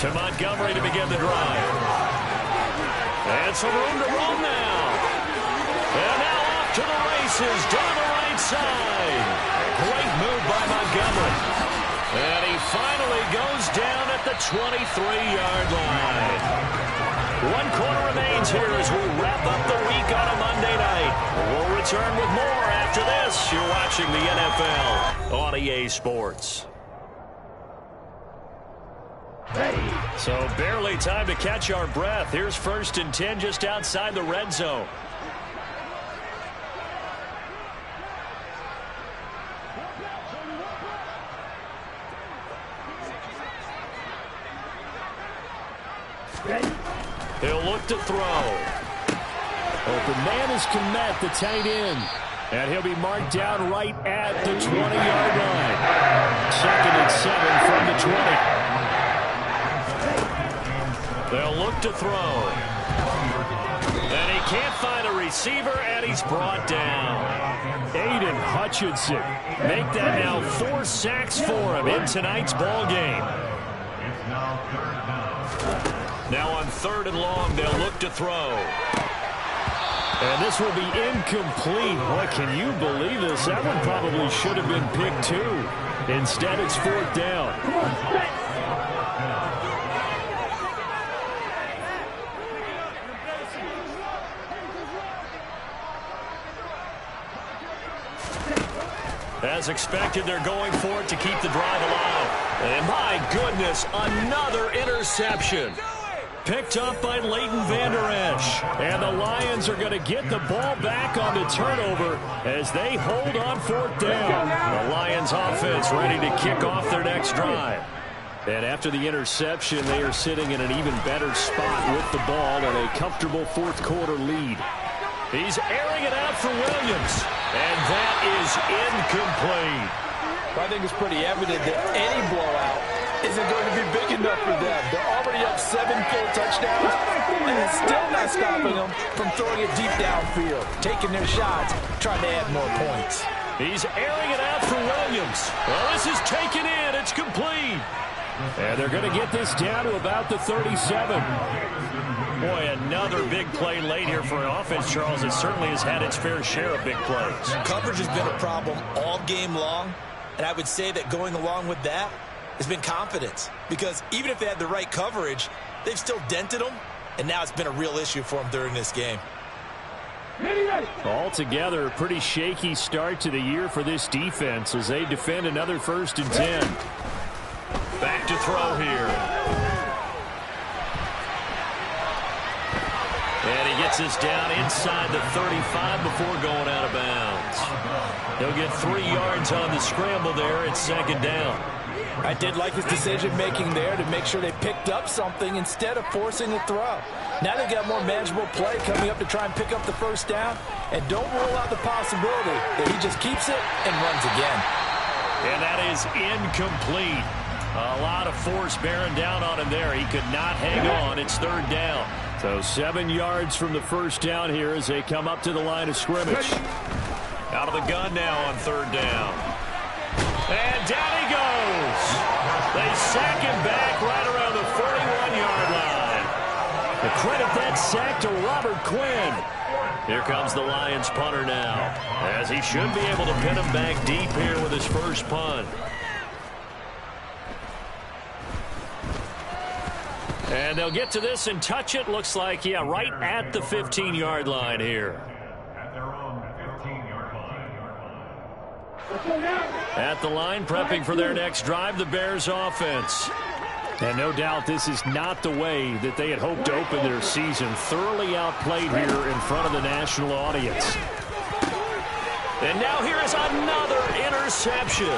Speaker 3: To Montgomery to begin the drive. And some room to run now. And now off to the races down the right side. Great move by Montgomery. And he finally goes down at the 23-yard line. 1 quarter remains here as we wrap up the week on a Monday night. We'll return with more after this. You're watching the NFL on EA Sports. So barely time to catch our breath. Here's 1st and 10 just outside the red zone. He'll look to throw.
Speaker 7: Open man is Kmet, the tight end. And he'll be marked down right at the 20-yard line. 2nd and 7 from the 20. They'll look to throw. And he can't find a receiver, and he's brought down. Aiden Hutchinson. Make that now 4 sacks for him in tonight's ball game.
Speaker 3: Now on 3rd and long, they'll look to throw.
Speaker 7: And this will be incomplete. Boy, can you believe this? That one probably should have been picked too. Instead, it's 4th down.
Speaker 3: As expected, they're going for it to keep the drive alive. And my goodness, another interception. Picked up by Leighton Vander Esch. And the Lions are going to get the ball back on the turnover as they hold on 4th down. The Lions offense ready to kick off their next drive.
Speaker 7: And after the interception, they are sitting in an even better spot with the ball and a comfortable 4th quarter lead.
Speaker 3: He's airing it out for Williams. And that is incomplete.
Speaker 4: I think it's pretty evident that any blowout isn't going to be big enough for them. They're already up 7 full touchdowns, and it's still not stopping them from throwing it deep downfield, taking their shots, trying to add more points.
Speaker 3: He's airing it out for Williams. Well, this is taken in. It's complete.
Speaker 7: And they're going to get this down to about the 37.
Speaker 3: Boy, another big play late here for an offense, Charles, that certainly has had its fair share of big plays.
Speaker 5: Coverage has been a problem all game long, and I would say that going along with that has been confidence. Because even if they had the right coverage, they've still dented them, and now it's been a real issue for them during this game.
Speaker 7: Altogether, a pretty shaky start to the year for this defense as they defend another 1st and 10.
Speaker 3: Back to throw here. And he gets us down inside the 35 before going out of bounds. He'll get 3 yards on the scramble there. It's 2nd down.
Speaker 4: I did like his decision-making there to make sure they picked up something instead of forcing the throw. Now they've got more manageable play coming up to try and pick up the 1st down. And don't rule out the possibility that he just keeps it and runs again.
Speaker 3: And that is incomplete. A lot of force bearing down on him there. He could not hang on. It's 3rd down.
Speaker 7: So 7 yards from the 1st down here as they come up to the line of scrimmage.
Speaker 3: Out of the gun now on 3rd down. And down he goes. They sack him back right around the 41-yard line.
Speaker 7: The credit that sack to Robert Quinn.
Speaker 3: Here comes the Lions punter now, as he should be able to pin him back deep here with his first punt. And they'll get to this and touch it. Looks like, yeah, right at the 15-yard line here. At the line, prepping for their next drive, the Bears offense.
Speaker 7: And no doubt this is not the way that they had hoped to open their season. Thoroughly outplayed here in front of the national audience.
Speaker 3: And now here is another interception.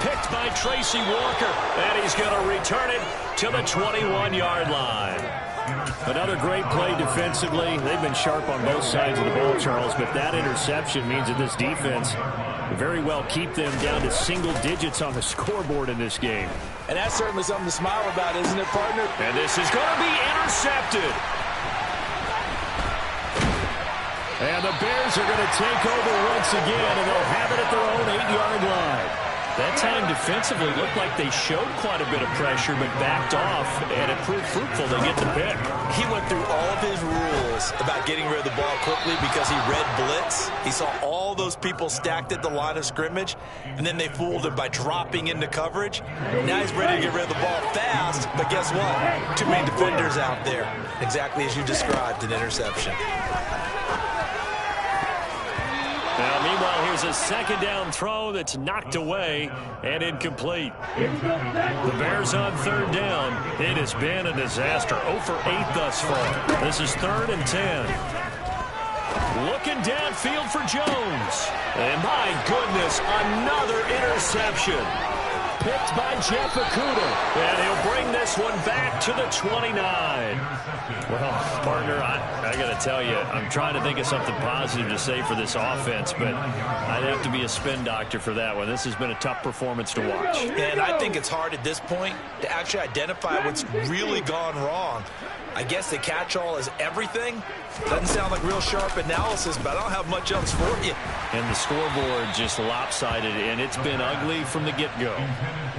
Speaker 3: Picked by Tracy Walker. And he's going to return it to the 21-yard line.
Speaker 7: Another great play defensively. They've been sharp on both sides of the ball, Charles, but that interception means that this defense very well keep them down to single digits on the scoreboard in this game.
Speaker 4: And that's certainly something to smile about, isn't it, partner?
Speaker 3: And this is going to be intercepted.
Speaker 7: And the Bears are going to take over once again, and they'll have it at their own 8-yard line.
Speaker 3: That time defensively looked like they showed quite a bit of pressure but backed off, and it proved fruitful. They get the pick.
Speaker 5: He went through all of his rules about getting rid of the ball quickly because he read blitz. He saw all those people stacked at the line of scrimmage, and then they fooled him by dropping into coverage. Now he's ready to get rid of the ball fast, but guess what? Too many defenders out there. Exactly as you described, an interception.
Speaker 3: Now, meanwhile, here's a 2nd down throw that's knocked away and incomplete. The Bears on 3rd down. It has been a disaster. 0 for 8 thus far. This is 3rd and 10. Looking downfield for Jones. And my goodness, another interception. Picked by Jeff Okudah. And he'll bring this one back to the 29. Well, partner, I got to tell you, I'm trying to think of something positive to say for this offense, but I'd have to be a spin doctor for that one. This has been a tough performance to watch.
Speaker 5: And I think it's hard at this point to actually identify what's really gone wrong. I guess the catch-all is everything. Doesn't sound like real sharp analysis, but I don't have much else for you.
Speaker 3: And the scoreboard just lopsided, and it's been ugly from the get-go.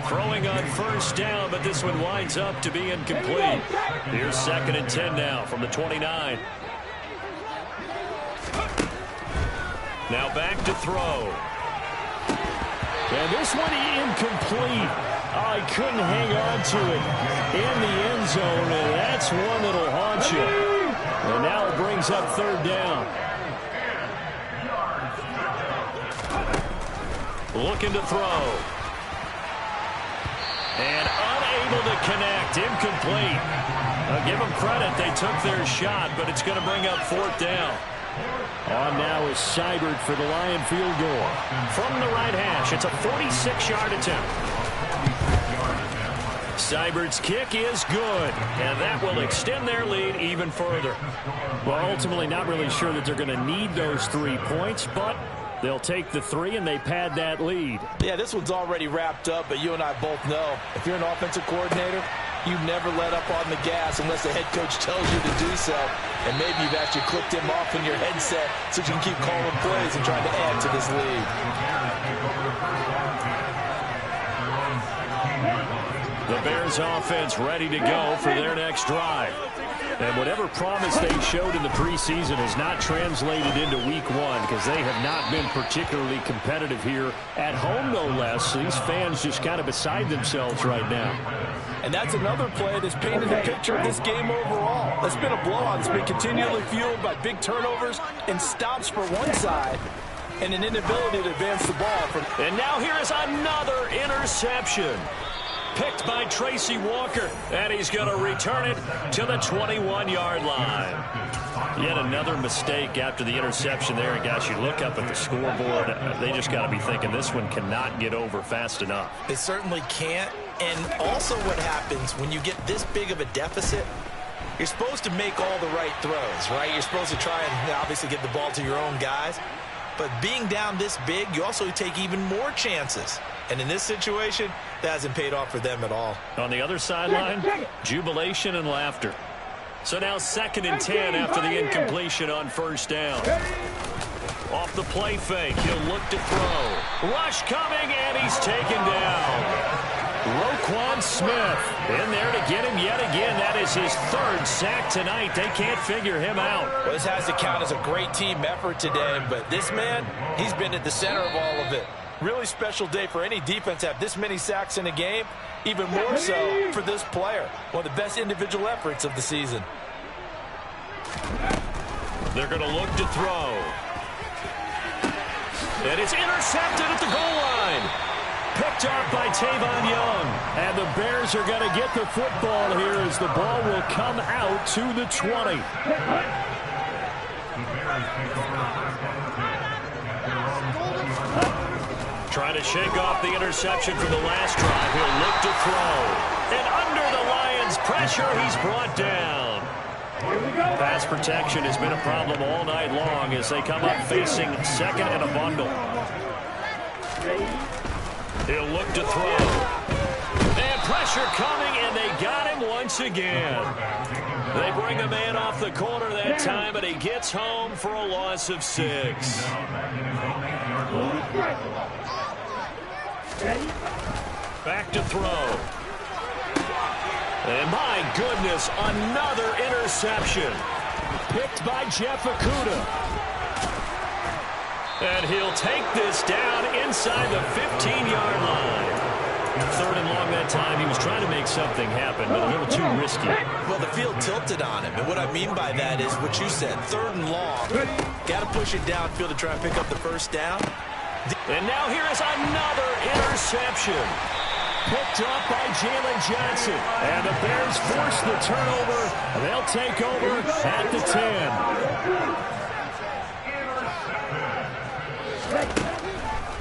Speaker 3: Throwing on first down, but this one winds up to be incomplete. Here's 2nd and 10 now from the 29. Now back to throw. And this one incomplete. Oh, he couldn't hang on to it in the end zone, and that's one that'll haunt you. And now it brings up 3rd down. Looking to throw. And unable to connect. Incomplete. I'll give them credit. They took their shot, but it's going to bring up 4th down. On now is Seibert for the Lion field goal. From the right hash, it's a 46-yard attempt. Seibert's kick is good, and that will extend their lead even further. Well, ultimately not really sure that they're going to need those 3 points, but they'll take the 3 and they pad that lead.
Speaker 4: Yeah, this one's already wrapped up, but you and I both know if you're an offensive coordinator, you never let up on the gas unless the head coach tells you to do so. And maybe you've actually clicked him off in your headset so you can keep calling plays and trying to add to this lead.
Speaker 3: The Bears offense ready to go for their next drive. And whatever promise they showed in the preseason has not translated into week 1 because they have not been particularly competitive here at home, no less. These fans just kind of beside themselves right now.
Speaker 4: And that's another play that's painted the picture of this game overall. It's been a blowout. It's been continually fueled by big turnovers and stops for one side and an inability to advance the ball.
Speaker 3: And now here is another interception. Picked by Tracy Walker, and he's going to return it to the 21-yard line. Yet another mistake after the interception there. And, guys, you look up at the scoreboard, they just got to be thinking this one cannot get over fast enough.
Speaker 5: It certainly can't. And also what happens when you get this big of a deficit, you're supposed to make all the right throws, right? You're supposed to try and obviously get the ball to your own guys. But being down this big, you also take even more chances. And in this situation, that hasn't paid off for them at all.
Speaker 3: On the other sideline, jubilation and laughter. So now 2nd and 10 after the incompletion on first down. Off the play fake, he'll look to throw. Rush coming, and he's taken down. Roquan Smith in there to get him yet again. That is his 3rd sack tonight. They can't figure him out.
Speaker 4: Well, this has to count as a great team effort today, but this man, he's been at the center of all of it. Really special day for any defense to have this many sacks in a game, even more so for this player. One of the best individual efforts of the season.
Speaker 3: They're going to look to throw. And it's intercepted at the goal line. Picked up by Tavon Young. And the Bears are going to get the football here as the ball will come out to the 20. Trying to shake off the interception from the last drive. He'll look to throw. And under the Lions' pressure, he's brought down. Pass protection has been a problem all night long as they come up facing 2nd and a bundle. He'll look to throw. And pressure coming, and they got him once again. They bring a man off the corner that time, but he gets home for a loss of 6. Back to throw. And my goodness, another interception. Picked by Jeff Okudah. And he'll take this down inside the 15-yard line. 3rd and long that time. He was trying to make something happen, but a little too risky.
Speaker 5: Well, the field tilted on him. And what I mean by that is what you said. 3rd and long. Got to push it downfield to try and pick up the first down.
Speaker 3: And now here is another interception. Picked up by Jalen Johnson. And the Bears force the turnover. They'll take over at the 10.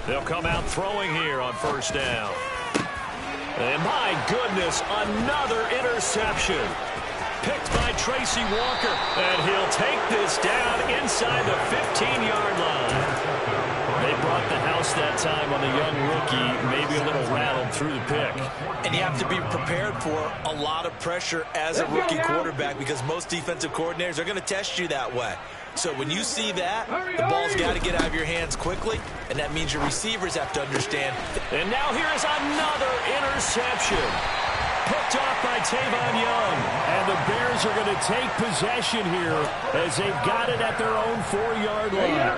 Speaker 3: They'll come out throwing here on first down. And my goodness, another interception. Picked by Tracy Walker. And he'll take this down inside the 15-yard line. They brought the house that time on the young rookie, maybe a little rattled through the pick.
Speaker 5: And you have to be prepared for a lot of pressure as a rookie quarterback because most defensive coordinators are going to test you that way. So when you see that, the ball's got to get out of your hands quickly, and that means your receivers have to understand.
Speaker 3: And now here is another interception. Picked off by Tavon Young. And the Bears are going to take possession here as they've got it at their own 4-yard line.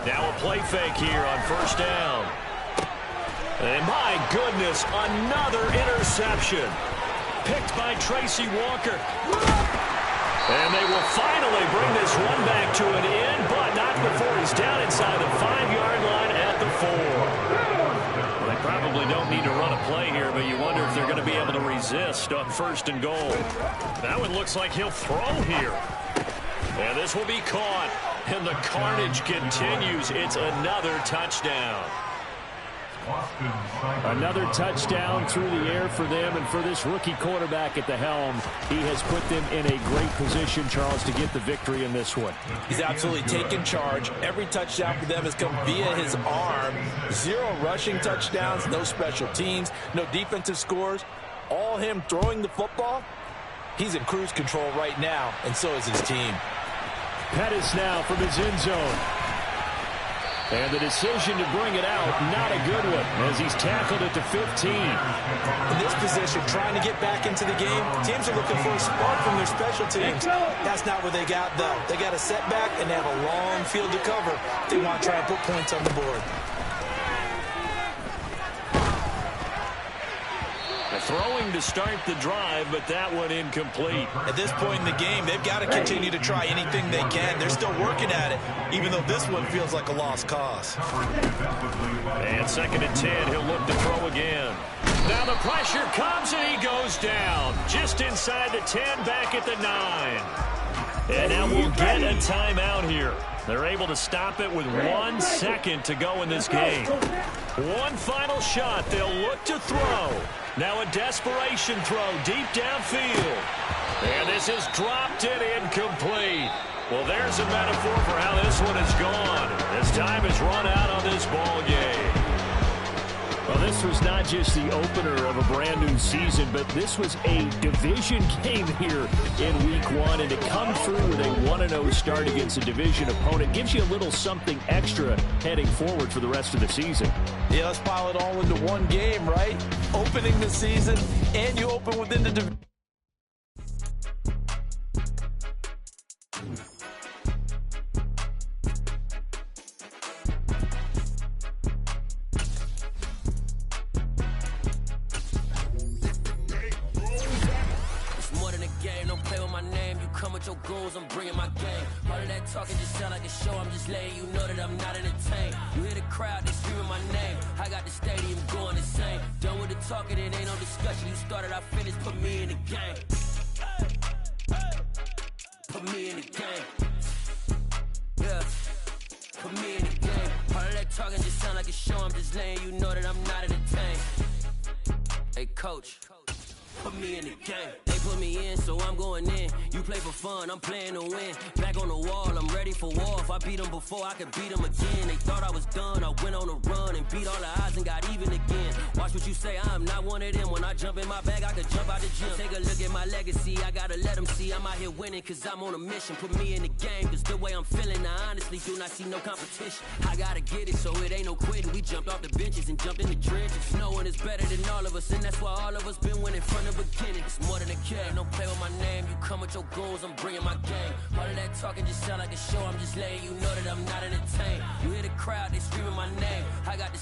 Speaker 3: Now a play fake here on first down. And my goodness, another interception. Picked by Tracy Walker. And they will finally bring this one back to an end, but not before he's down inside the 5-yard line at the 4. Well, they probably don't need to run a play here, but you wonder if they're going to be able to resist on first and goal. That one looks like he'll throw here. And this will be caught. And the carnage continues. It's another touchdown. Another touchdown through the air for them, and for this rookie quarterback at the helm, he has put them in a great position, Charles, to get the victory in this one.
Speaker 5: He's absolutely taken charge. Every touchdown for them has come via his arm. 0 rushing touchdowns, no special teams, no defensive scores. All him throwing the football. He's in cruise control right now, and so is his team.
Speaker 7: Pettis now from his end zone. And the decision to bring it out, not a good one, as he's tackled at the 15.
Speaker 5: In this position, trying to get back into the game, teams are looking for a spark from their special teams. That's not what they got, though. They got a setback, and they have a long field to cover. They want to try and put points on the board.
Speaker 3: Throwing to start the drive, but that one incomplete.
Speaker 5: At this point in the game, they've got to continue to try anything they can. They're still working at it, even though this one feels like a lost cause.
Speaker 3: And 2nd and 10, he'll look to throw again. Now the pressure comes, and he goes down. Just inside the 10, back at the 9. And now we'll get a timeout here. They're able to stop it with 1 second to go in this game. One final shot. They'll look to throw. Now a desperation throw deep downfield. And this is dropped and incomplete. Well, there's a metaphor for how this one has gone. As time has run out on this ball game. Well, this was not just the opener of a brand new season, but this was a division game here in week 1. And to come through with a 1-0 start against a division opponent gives you a little something extra heading forward for the rest of the season.
Speaker 5: Yeah, let's pile it all into one game, right? Opening the season, and you open within the division.
Speaker 8: Your goals, I'm bringing my game. All of that talking just sound like a show. I'm just letting you know that I'm not entertained. You hear the crowd, they screaming my name. I got the stadium going insane. Done with the talking, it ain't no discussion. You started, I finished, put me in the game. Put me in the game. Yeah. Put me in the game. All of that talking just sound like a show. I'm just letting you know that I'm not entertained. Hey, coach. Put me in the game. They put me in, so I'm going in. You play for fun, I'm playing to win. Back on the wall, I'm ready for war. If I beat them before, I could beat them again. They thought I was done, I went on a run and beat all the odds and got even again. Watch what you say, I'm not one of them. When I jump in my bag, I could jump out the gym. Take a look at my legacy, I gotta let them see I'm out here winning, cause I'm on a mission. Put me in the game, cause the way I'm feeling, I honestly do not see no competition. I gotta get it, so it ain't no quitting. We jumped off the benches and jumped in the trenches. No one is better than all of us, and that's why all of us been winning from the beginning. It's more than a game, don't play with my name. You come with your goals, I'm bringing my game. All of that talking just sound like a show. I'm just letting you know that I'm not entertained. You hear the crowd, they screaming my name. I got the